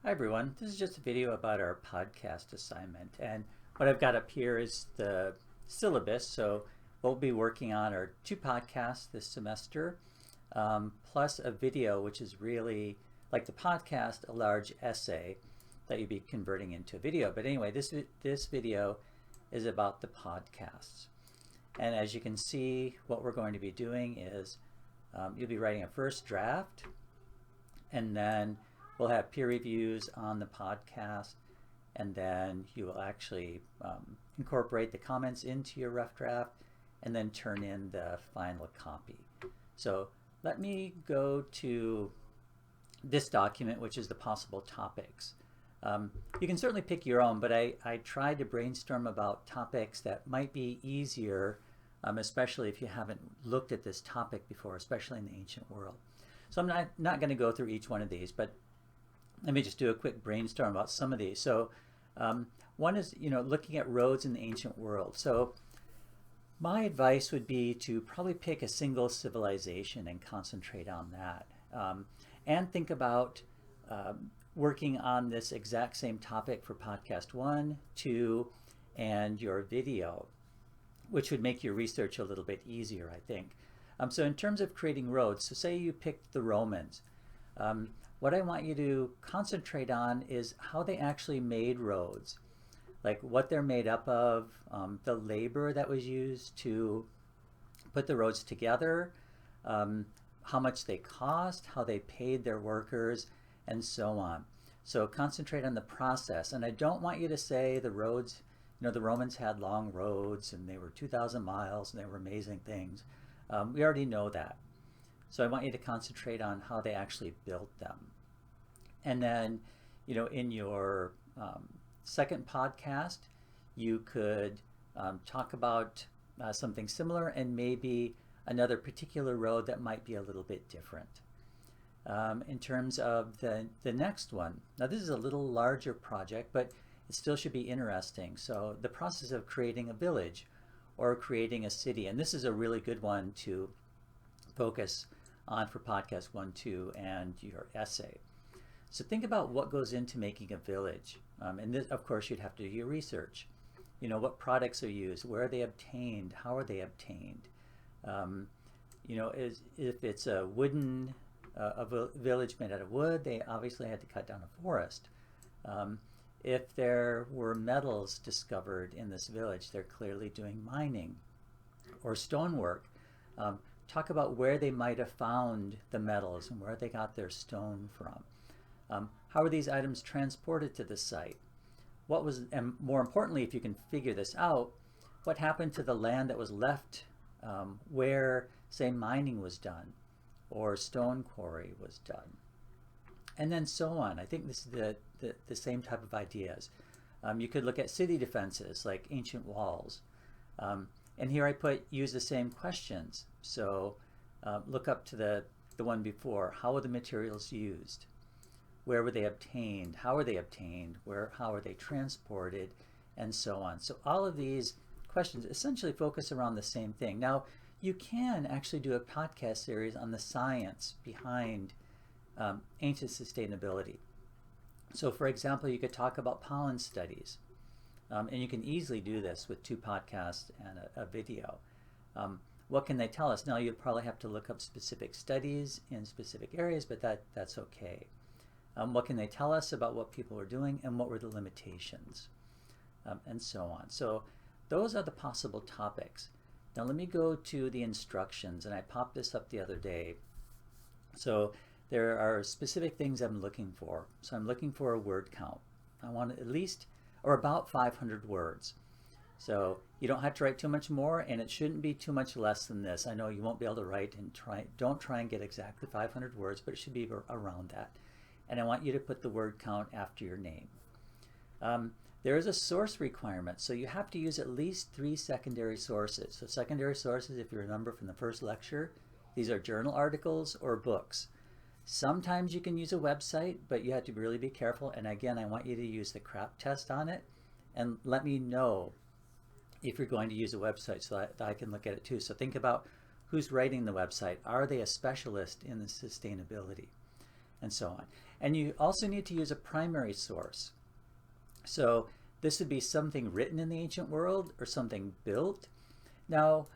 Hi everyone, this is just a video about our podcast assignment, and what I've got up here is the syllabus. So what we'll be working on are 2 podcasts this semester, plus a video, which is really like the podcast, a large essay that you'll be converting into a video. But anyway, this video is about the podcasts. And as you can see, what we're going to be doing is you'll be writing a first draft, and then we'll have peer reviews on the podcast, and then you will actually incorporate the comments into your rough draft and then turn in the final copy. So let me go to this document, which is the possible topics. You can certainly pick your own, but I tried to brainstorm about topics that might be easier, especially if you haven't looked at this topic before, especially in the ancient world. So I'm not going to go through each one of these, but let me just do a quick brainstorm about some of these. So one is, looking at roads in the ancient world. So my advice would be to probably pick a single civilization and concentrate on that. And think about working on this exact same topic for podcast 1, 2, and your video, which would make your research a little bit easier, I think. So in terms of creating roads, so say you picked the Romans. What I want you to concentrate on is how they actually made roads, like what they're made up of, the labor that was used to put the roads together, how much they cost, how they paid their workers, and so on. So concentrate on the process. And I don't want you to say the roads, the Romans had long roads and they were 2,000 miles and they were amazing things. We already know that. So I want you to concentrate on how they actually built them. And then, in your second podcast, you could talk about something similar and maybe another particular road that might be a little bit different. In terms of the next one, now this is a little larger project, but it still should be interesting. So the process of creating a village or creating a city, and this is a really good one to focus on for podcast 1, 2, and your essay. So think about what goes into making a village. And this, of course, you'd have to do your research. What products are used, where are they obtained, how are they obtained? If it's a wooden, a village made out of wood, they obviously had to cut down a forest. If there were metals discovered in this village, they're clearly doing mining or stonework. Talk about where they might have found the metals and where they got their stone from. How are these items transported to the site? And more importantly, if you can figure this out, what happened to the land that was left where, say, mining was done or stone quarry was done? And then so on. I think this is the same type of ideas. You could look at city defenses like ancient walls. And here I use the same questions. So look up to the one before. How were the materials used? Where were they obtained? How were they obtained? How are they transported? And so on. So all of these questions essentially focus around the same thing. Now, you can actually do a podcast series on the science behind ancient sustainability. So for example, you could talk about pollen studies. And you can easily do this with 2 podcasts and a video. What can they tell us? Now, you'll probably have to look up specific studies in specific areas, but that's okay. What can they tell us about what people were doing and what were the limitations, and so on. So those are the possible topics. Now let me go to the instructions, and I popped this up the other day. So there are specific things I'm looking for. So I'm looking for a word count. I want at least or about 500 words. So you don't have to write too much more, and it shouldn't be too much less than this. I know you won't be able to write and don't try and get exactly 500 words, but it should be around that. And I want you to put the word count after your name. There is a source requirement, so you have to use at least 3 secondary sources. So secondary sources, if you remember from the first lecture, these are journal articles or books. Sometimes you can use a website, but you have to really be careful. And again, I want you to use the CRAP test on it and let me know if you're going to use a website so that I can look at it too. So think about who's writing the website. Are they a specialist in the sustainability? and so on. And you also need to use a primary source. So this would be something written in the ancient world or something built. Now,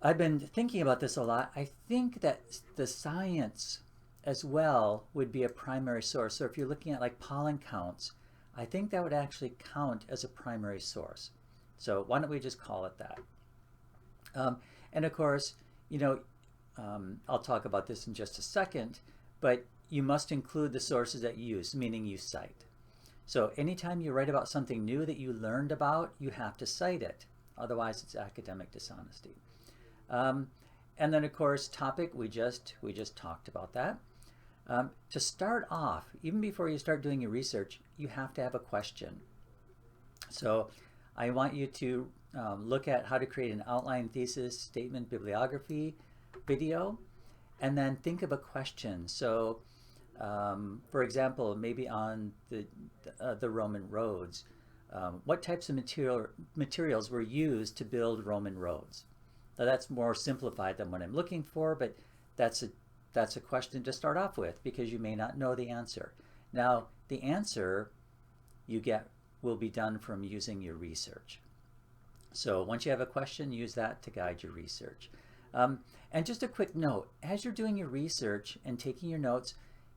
I've been thinking about this a lot. I think that the science as well would be a primary source. So if you're looking at like pollen counts, I think that would actually count as a primary source. So why don't we just call it that? And of course, I'll talk about this in just a second, but you must include the sources that you use, meaning you cite. So anytime you write about something new that you learned about, you have to cite it. Otherwise, it's academic dishonesty. And then, of course, topic, we just talked about that. To start off, even before you start doing your research, you have to have a question. So I want you to look at how to create an outline, thesis, statement, bibliography video, and then think of a question. So, for example, maybe on the Roman roads, what types of materials were used to build Roman roads? Now that's more simplified than what I'm looking for, but that's a question to start off with because you may not know the answer. Now, the answer you get will be done from using your research. So once you have a question, use that to guide your research. And just a quick note, as you're doing your research and taking your notes,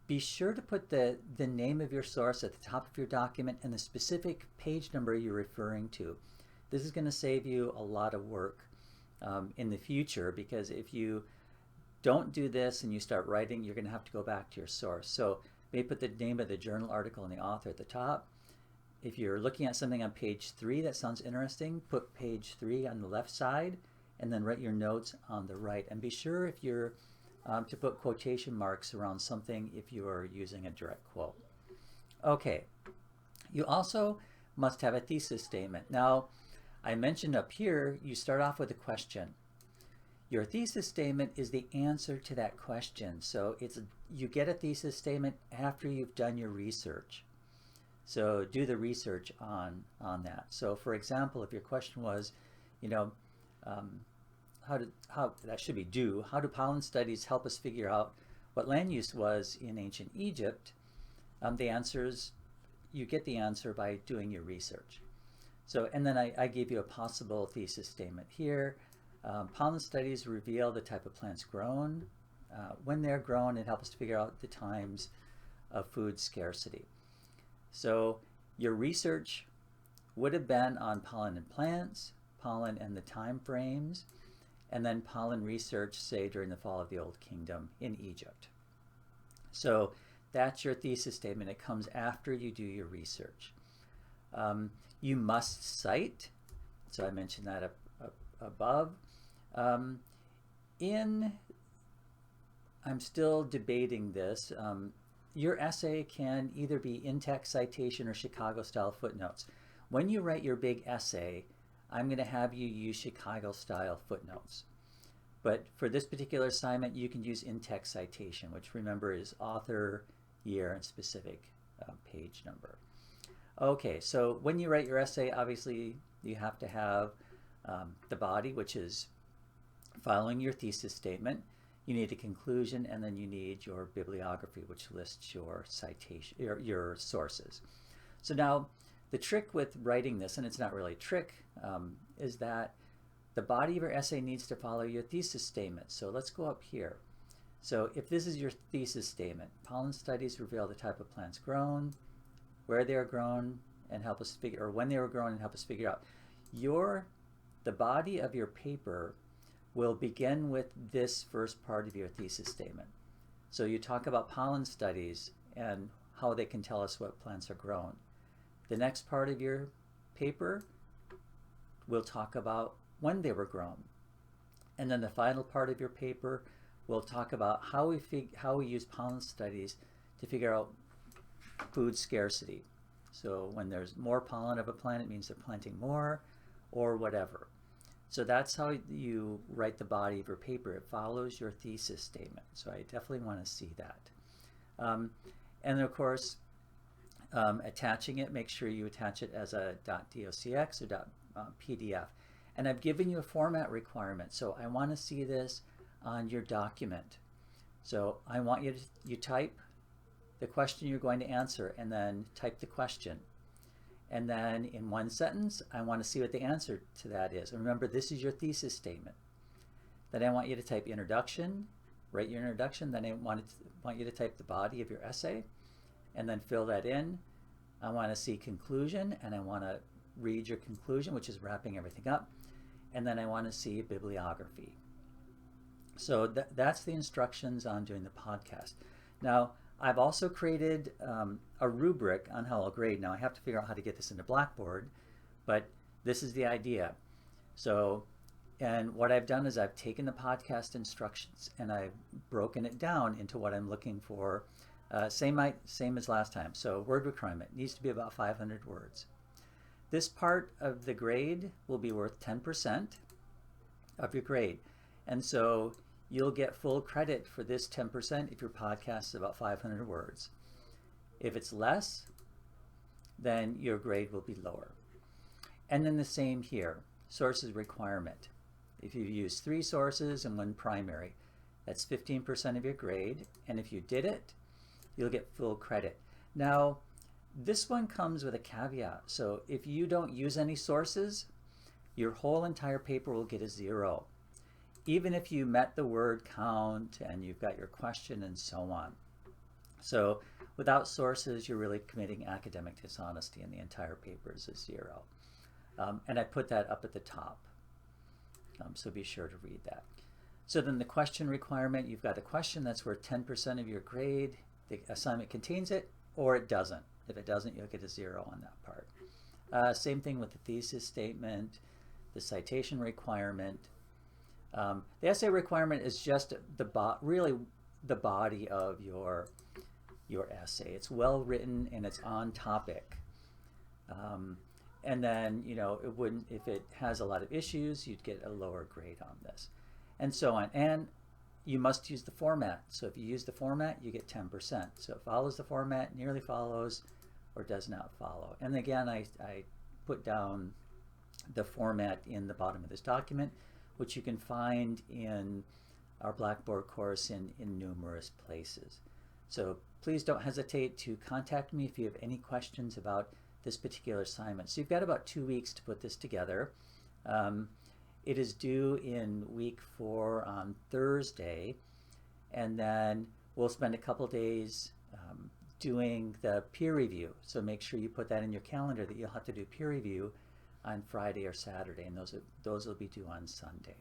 be sure to put the name of your source at the top of your document and the specific page number you're referring to. This is going to save you a lot of work in the future, because if you don't do this and you start writing, you're going to have to go back to your source. So maybe put the name of the journal article and the author at the top. If you're looking at something on page 3 that sounds interesting, put page 3 on the left side and then write your notes on the right. And be sure if you're to put quotation marks around something if you are using a direct quote. Okay, you also must have a thesis statement. Now, I mentioned up here, you start off with a question. Your thesis statement is the answer to that question. So you get a thesis statement after you've done your research. So do the research on that. So for example, if your question was, how do pollen studies help us figure out what land use was in ancient Egypt? The answer is, you get the answer by doing your research. So, and then I gave you a possible thesis statement here. Pollen studies reveal the type of plants grown. When they're grown, it helps us to figure out the times of food scarcity. So your research would have been on pollen and plants, pollen and the time frames, and then pollen research, say, during the fall of the Old Kingdom in Egypt. So that's your thesis statement. It comes after you do your research. You must cite, so I mentioned that above. I'm still debating this. Your essay can either be in-text citation or Chicago-style footnotes. When you write your big essay, I'm going to have you use Chicago-style footnotes. But for this particular assignment, you can use in-text citation, which remember is author, year, and specific page number. Okay, so when you write your essay, obviously you have to have the body, which is following your thesis statement. You need a conclusion, and then you need your bibliography, which lists your citation, your sources. So now, the trick with writing this, and it's not really a trick, is that the body of your essay needs to follow your thesis statement. So let's go up here. So if this is your thesis statement, pollen studies reveal the type of plants grown, where they are grown, and help us figure, or when they were grown and help us figure out. The body of your paper will begin with this first part of your thesis statement. So you talk about pollen studies and how they can tell us what plants are grown. The next part of your paper will talk about when they were grown. And then the final part of your paper will talk about how we use pollen studies to figure out food scarcity. So when there's more pollen of a plant, it means they're planting more, or whatever. So that's how you write the body of your paper. It follows your thesis statement. So I definitely want to see that. And then of course, attaching it, make sure you attach it as a .docx or .pdf. And I've given you a format requirement. So I want to see this on your document. So I want you to type the question you're going to answer, and then type the question. And then in one sentence, I want to see what the answer to that is. And remember, this is your thesis statement. Then I want you to type introduction, write your introduction. Then I want you to type the body of your essay, and then fill that in. I want to see conclusion, and I want to read your conclusion, which is wrapping everything up. And then I want to see bibliography. So that's the instructions on doing the podcast. Now, I've also created a rubric on how I'll grade. Now, I have to figure out how to get this into Blackboard, but this is the idea. So, and what I've done is I've taken the podcast instructions and I've broken it down into what I'm looking for. Same as last time. So, word requirement needs to be about 500 words. This part of the grade will be worth 10% of your grade. And so you'll get full credit for this 10% if your podcast is about 500 words. If it's less, then your grade will be lower. And then the same here, sources requirement. If you use 3 sources and 1 primary, that's 15% of your grade. And if you did it, you'll get full credit. Now, this one comes with a caveat. So if you don't use any sources, your whole entire paper will get a 0. Even if you met the word count and you've got your question and so on. So without sources, you're really committing academic dishonesty and the entire paper is a 0. And I put that up at the top. So be sure to read that. So then the question requirement, you've got a question that's worth 10% of your grade. The assignment contains it or it doesn't. If it doesn't, you'll get a 0 on that part. Same thing with the thesis statement, the citation requirement. The essay requirement is just really the body of your essay. It's well written and it's on topic. And then, you know, it wouldn't, if it has a lot of issues, you'd get a lower grade on this, and so on. And you must use the format. So if you use the format, you get 10%. So it follows the format, nearly follows, or does not follow. And again, I put down the format in the bottom of this document, which you can find in our Blackboard course in numerous places. So please don't hesitate to contact me if you have any questions about this particular assignment. So you've got about 2 weeks to put this together. It is due in week 4 on Thursday, and then we'll spend a couple days doing the peer review. So make sure you put that in your calendar that you'll have to do peer review on Friday or Saturday, and those will be due on Sunday.